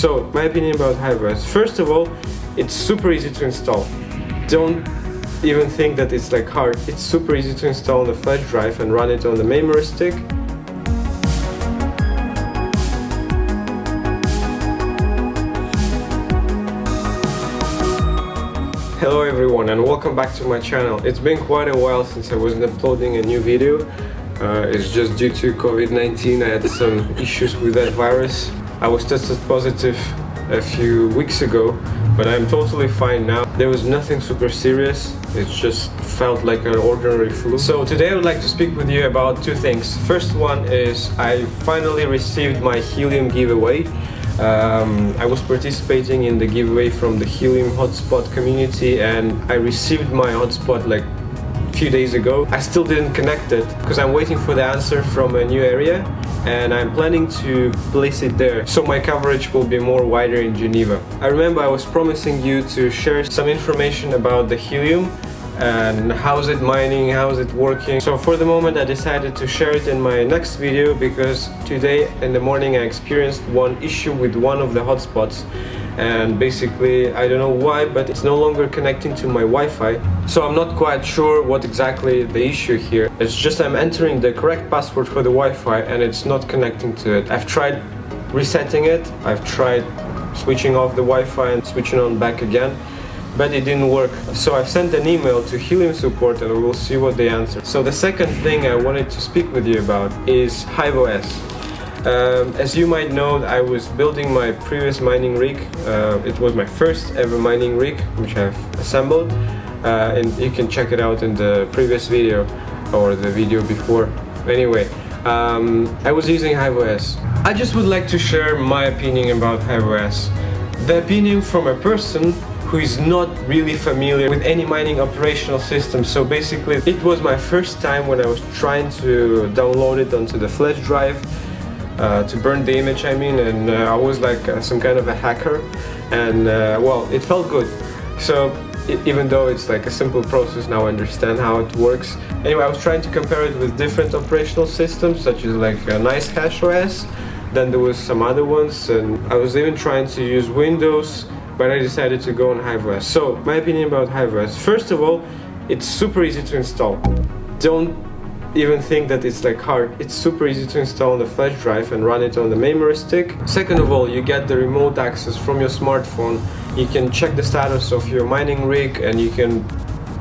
So, my opinion about HiveOS. First of all, it's super easy to install. Don't even think that it's like hard. It's super easy to install on the flash drive and run it on the memory stick. Hello everyone and welcome back to my channel. It's been quite a while since I wasn't uploading a new video. It's just due to COVID-19. I had some issues with that virus. I was tested positive a few weeks ago, but I'm totally fine now. There was nothing super serious. It just felt like an ordinary flu. So today I would like to speak with you about two things. First one is I finally received my Helium giveaway. I was participating in the giveaway from the Helium Hotspot community and I received my hotspot like a few days ago. I still didn't connect it because I'm waiting for the answer from a new area and I'm planning to place it there so my coverage will be more wider in Geneva. I remember I was promising you to share some information about the Helium and how is it mining, how is it working. So for the moment I decided to share it in my next video because today in the morning I experienced one issue with one of the hotspots and basically I don't know why, but it's no longer connecting to my Wi-Fi. So I'm not quite sure what exactly the issue here. It's just I'm entering the correct password for the Wi-Fi and it's not connecting to it. I've tried resetting it, I've tried switching off the Wi-Fi and switching on back again, but it didn't work. So I've sent an email to Helium support and we'll see what they answer. So the second thing I wanted to speak with you about is HiveOS. As you might know, I was building my previous mining rig. It was my first ever mining rig, which I've assembled. And you can check it out in the previous video or the video before. Anyway, I was using HiveOS. I just would like to share my opinion about HiveOS. The opinion from a person who is not really familiar with any mining operational system. So basically it was my first time when I was trying to download it onto the flash drive to burn the image, I mean, and I was like some kind of a hacker and well, it felt good. So even though it's like a simple process, now I understand how it works. Anyway, I was trying to compare it with different operational systems such as like HiveOS. Then there was some other ones and I was even trying to use Windows, but I decided to go on HiveOS. So, my opinion about HiveOS. First of all, it's super easy to install. Don't even think that it's like hard. It's super easy to install on the flash drive and run it on the memory stick. Second of all, you get the remote access from your smartphone. You can check the status of your mining rig and you can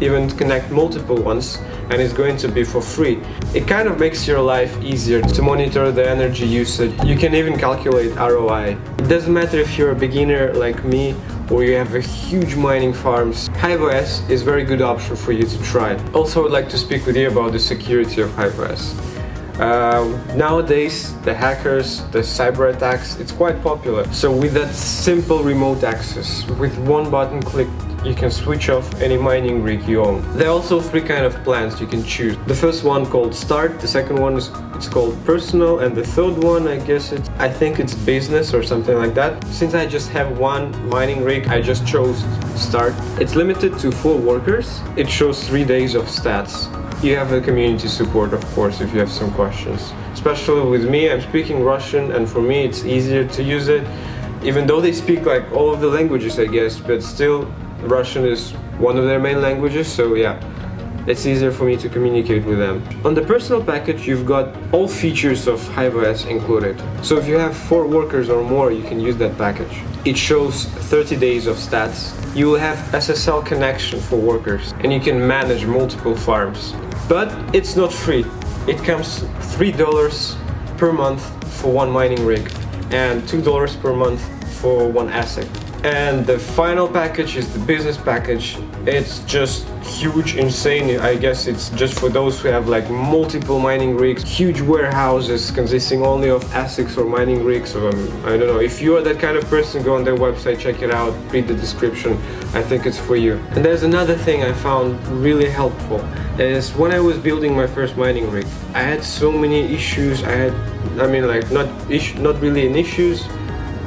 even connect multiple ones and it's going to be for free. It kind of makes your life easier to monitor the energy usage. You can even calculate ROI. It doesn't matter if you're a beginner like me or you have a huge mining farms. HiveOS is a very good option for you to try. Also, I would like to speak with you about the security of HiveOS. Nowadays, the hackers, the cyber attacks, it's quite popular. So with that simple remote access, with one button click, you can switch off any mining rig you own. There are also three kind of plans you can choose. The first one called Start, the second one is called Personal, and the third one I think it's Business or something like that. Since I just have one mining rig, I just chose Start. It's limited to 4 workers. It shows 3 days of stats. You have the community support, of course, if you have some questions. Especially with me, I'm speaking Russian and for me it's easier to use it. Even though they speak like all of the languages, I guess, but still Russian is one of their main languages, so yeah, it's easier for me to communicate with them. On the personal package, you've got all features of HiveOS included. So if you have 4 workers or more, you can use that package. It shows 30 days of stats. You will have SSL connection for workers and you can manage multiple farms. But it's not free. It comes $3 per month for one mining rig and $2 per month for one ASIC. And the final package is the business package. It's just huge, insane. I guess it's just for those who have like multiple mining rigs, huge warehouses consisting only of ASICs or mining rigs. Or I don't know. If you are that kind of person, go on their website, check it out, read the description. I think it's for you. And there's another thing I found really helpful. Is when I was building my first mining rig, I had so many issues. Not really in issues,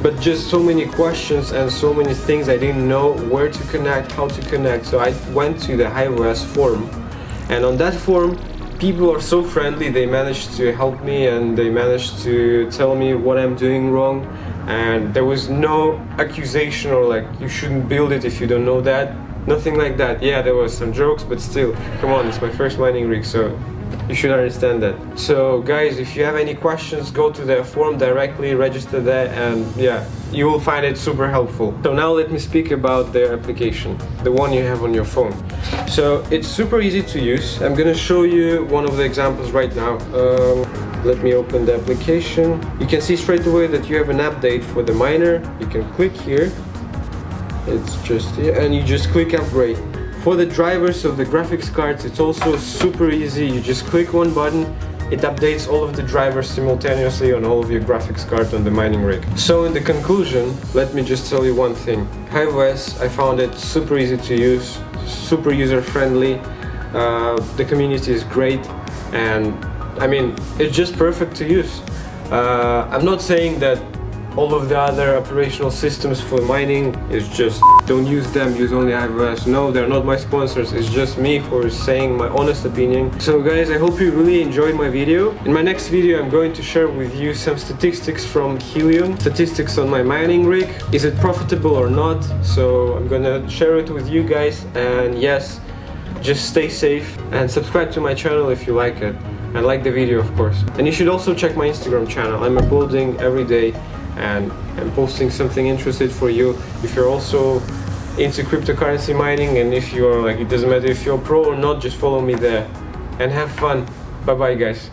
but just so many questions and so many things I didn't know where to connect, how to connect. So I went to the HiveOS forum, and on that forum people are so friendly. They managed to help me and they managed to tell me what I'm doing wrong. and there was no accusation or like you shouldn't build it if you don't know that. Nothing like that. Yeah, there was some jokes, but still, come on, it's my first mining rig, so you should understand that. So guys, if you have any questions, go to the forum directly, register there, and yeah, you will find it super helpful. So now let me speak about their application, the one you have on your phone. So it's super easy to use. I'm gonna show you one of the examples right now. Let me open the application. You can see straight away that you have an update for the miner. You can click here. It's just here, and you just click upgrade. For the drivers of the graphics cards, it's also super easy. You just click one button, it updates all of the drivers simultaneously on all of your graphics cards on the mining rig. So in the conclusion, let me just tell you one thing. HiveOS, I found it super easy to use, super user-friendly. The community is great, and I mean, it's just perfect to use. I'm not saying that all of the other operational systems for mining is just don't use them, use only HiveOS. No, they're not my sponsors, it's just me who is saying my honest opinion. So guys, I hope you really enjoyed my video. In my next video, I'm going to share with you some statistics from Helium, statistics on my mining rig. Is it profitable or not? So I'm gonna share it with you guys, and yes, just stay safe and subscribe to my channel if you like it. And like the video, of course. And you should also check my Instagram channel. I'm uploading every day and I'm posting something interesting for you. If you're also into cryptocurrency mining, and if you're like, it doesn't matter if you're pro or not, just follow me there and have fun. Bye bye guys.